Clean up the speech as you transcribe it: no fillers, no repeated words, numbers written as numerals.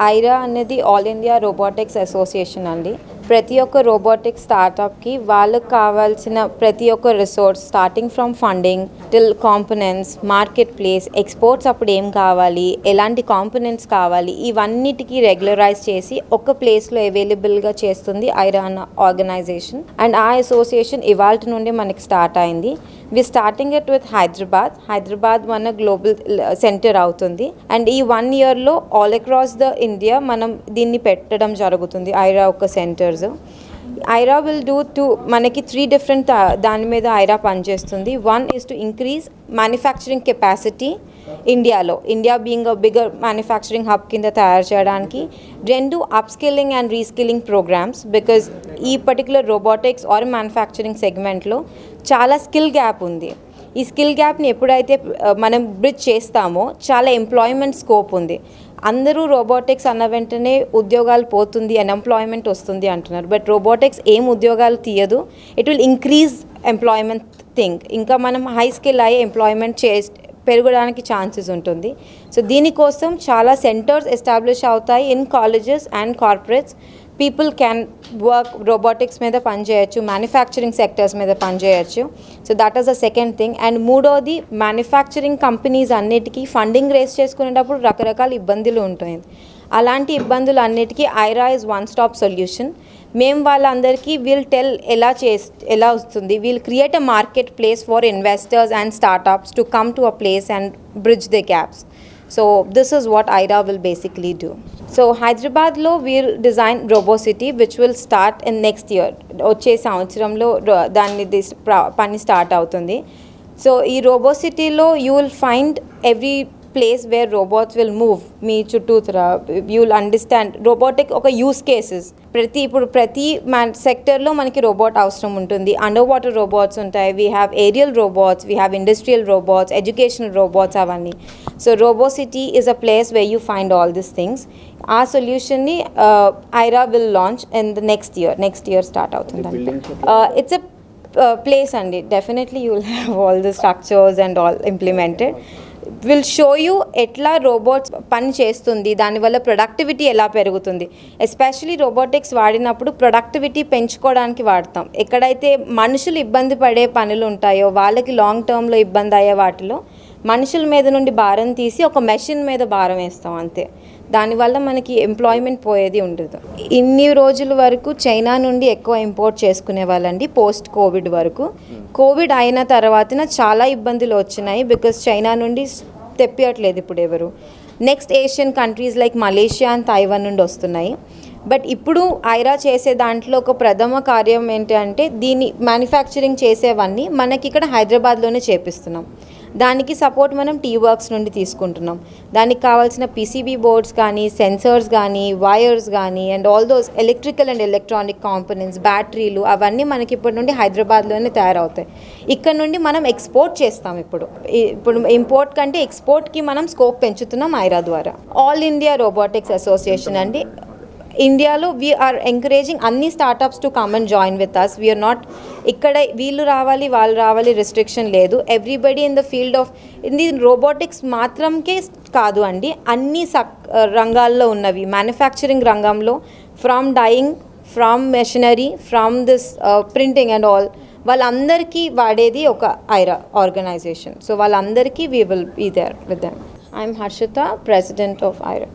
ఐరా అనేది all India robotics association అండి. ప్రతి ఒక్క రోబోటిక్స్ స్టార్టప్కి వాళ్ళకి కావాల్సిన ప్రతి ఒక్క resource starting from funding till components, market place, exports అప్పుడు ఏం కావాలి, ఎలాంటి కాంపోనెంట్స్ కావాలి, ఇవన్నిటికీ రెగ్యులరైజ్ చేసి ఒక ప్లేస్లో అవైలబుల్గా చేస్తుంది ఐరా అన్న ఆర్గనైజేషన్. అండ్ ఆ అసోసియేషన్ ఇవాల్టి నుండి మనకి స్టార్ట్ అయింది. వి స్టార్టింగ్ ఇట్ విత్ హైదరాబాద్ మన గ్లోబల్ సెంటర్ అవుతుంది. అండ్ ఈ 1 yearలో ఆల్ అక్రాస్ ద ఇండియా మనం దీన్ని పెట్టడం జరుగుతుంది ఐరా ఒక సెంటర్స్. ఐరా విల్ డూ మనకి 3 different దాని మీద ఐరా పనిచేస్తుంది. 1 is to increase manufacturing capacity India being a bigger manufacturing hub కింద తయారు చేయడానికి. 2 upskilling and reskilling programs, because ఈ పర్టికులర్ రోబోటిక్స్ ఆర్ మ్యానుఫ్యాక్చరింగ్ సెగ్మెంట్లో చాలా స్కిల్ గ్యాప్ ఉంది. ఈ స్కిల్ గ్యాప్ని ఎప్పుడైతే మనం బ్రిడ్జ్ చేస్తామో చాలా ఎంప్లాయ్మెంట్ స్కోప్ ఉంది. అందరూ రోబోటిక్స్ అన్న వెంటనే ఉద్యోగాలు పోతుంది, అన్ఎంప్లాయ్మెంట్ వస్తుంది అంటున్నారు. బట్ రోబోటిక్స్ ఏం ఉద్యోగాలు తీయదు, it will increase employment thing. ఇంకా మనం హై స్కిల్ అయ్యే ఎంప్లాయ్మెంట్ పెరగడానికి ఛాన్సెస్ ఉంటుంది. సో దీనికోసం చాలా సెంటర్స్ ఎస్టాబ్లిష్ అవుతాయి in colleges and corporates. People can work robotics మీద పనిచేయచ్చు, మ్యానుఫ్యాక్చరింగ్ సెక్టర్స్ మీద పనిచేయచ్చు. So that is the second thing. And మూడోది, మ్యానుఫ్యాక్చరింగ్ కంపెనీస్ అన్నిటికీ ఫండింగ్ రేస్ చేసుకునేటప్పుడు రకరకాల ఇబ్బందులు ఉంటాయి. అలాంటి ఇబ్బందులు అన్నిటికీ AIRA is one stop solution. మేము వాళ్ళందరికీ ఎలా వస్తుంది, we'll create a market place for investors and startups to come to a place and bridge the gaps. So this is what IRA will basically do. So Hyderabadలో we'll design RoboCity which will start in next year. వచ్చే సంవత్సరంలో దాన్ని పని start అవుతుంది. So ఈ RoboCityలో you will find every place where robots will move. మీ చుట్టూరా you will understand robotic ఒక use cases. ఇప్పుడు ప్రతి సెక్టర్లో మనకి రోబోట్ అవసరం ఉంటుంది. అండర్ వాటర్ రోబోట్స్ ఉంటాయి, we have aerial robots, we have industrial robots, educational robots, అవన్నీ. So RoboCity is a place where you find all these things. ఆ సొల్యూషన్ని AIRA will launch in the next year start అవుతుంది. It's a place అండి. Definitely you will have all the structures and all implemented. Will show you ఎట్లా robots పని చేస్తుంది, దానివల్ల productivity ఎలా పెరుగుతుంది. ఎస్పెషలీ రోబోటిక్స్ వాడినప్పుడు ప్రొడక్టివిటీ పెంచుకోవడానికి వాడతాం. ఎక్కడైతే మనుషులు ఇబ్బంది పడే పనులు ఉంటాయో, వాళ్ళకి లాంగ్ టర్మ్లో ఇబ్బంది అయ్యే వాటిలో మనుషుల మీద నుండి భారం తీసి ఒక మెషిన్ మీద భారం వేస్తాం అంతే. దానివల్ల మనకి ఎంప్లాయ్మెంట్ పోయేది ఉండదు. ఇన్ని రోజుల వరకు చైనా నుండి ఎక్కువ ఇంపోర్ట్ చేసుకునే వాళ్ళండి, పోస్ట్ కోవిడ్ వరకు. కోవిడ్ అయిన తర్వాత చాలా ఇబ్బందులు వచ్చినాయి, బికాజ్ చైనా నుండి తెప్పియట్లేదు ఇప్పుడు ఎవరు. Next Asian countries like Malaysia and Taiwan నుండి వస్తున్నాయి. బట్ ఇప్పుడు ఐరా చేసే దాంట్లో ఒక ప్రథమ కార్యం ఏంటంటే, దీన్ని మ్యానుఫ్యాక్చరింగ్ చేసేవన్నీ మనకి ఇక్కడ హైదరాబాద్లోనే చేపిస్తున్నాం. దానికి సపోర్ట్ మనం టీవర్క్స్ నుండి తీసుకుంటున్నాం. దానికి కావాల్సిన పీసీబీ బోర్డ్స్ కానీ, సెన్సర్స్ కానీ, వైర్స్ కానీ, and all those electrical and electronic components, బ్యాటరీలు, అవన్నీ మనకి ఇప్పటి నుండి హైదరాబాద్లోనే తయారవుతాయి. ఇక్కడ నుండి మనం ఎక్స్పోర్ట్ చేస్తాం. ఇప్పుడు ఇంపోర్ట్ కంటే ఎక్స్పోర్ట్కి మనం స్కోప్ పెంచుతున్నాం ఐరా ద్వారా. ఆల్ ఇండియా రోబోటిక్స్ అసోసియేషన్ అండి. ఇండియాలో వీఆర్ ఎంకరేజింగ్ అన్ని startups to come and join with us. We are not ఇక్కడ వీళ్ళు రావాలి వాళ్ళు రావాలి రిస్ట్రిక్షన్ లేదు. Everybody in the field of ఇది రోబోటిక్స్ మాత్రంకే కాదు అండి, అన్ని రంగాల్లో ఉన్నవి. మ్యానుఫ్యాక్చరింగ్ రంగంలో from dyeing, from machinery, from this printing and all, వాళ్ళందరికీ వాడేది ఒక ఐరా ఆర్గనైజేషన్. సో వాళ్ళందరికీ we will be there with them. I am Harshita, president of Aira.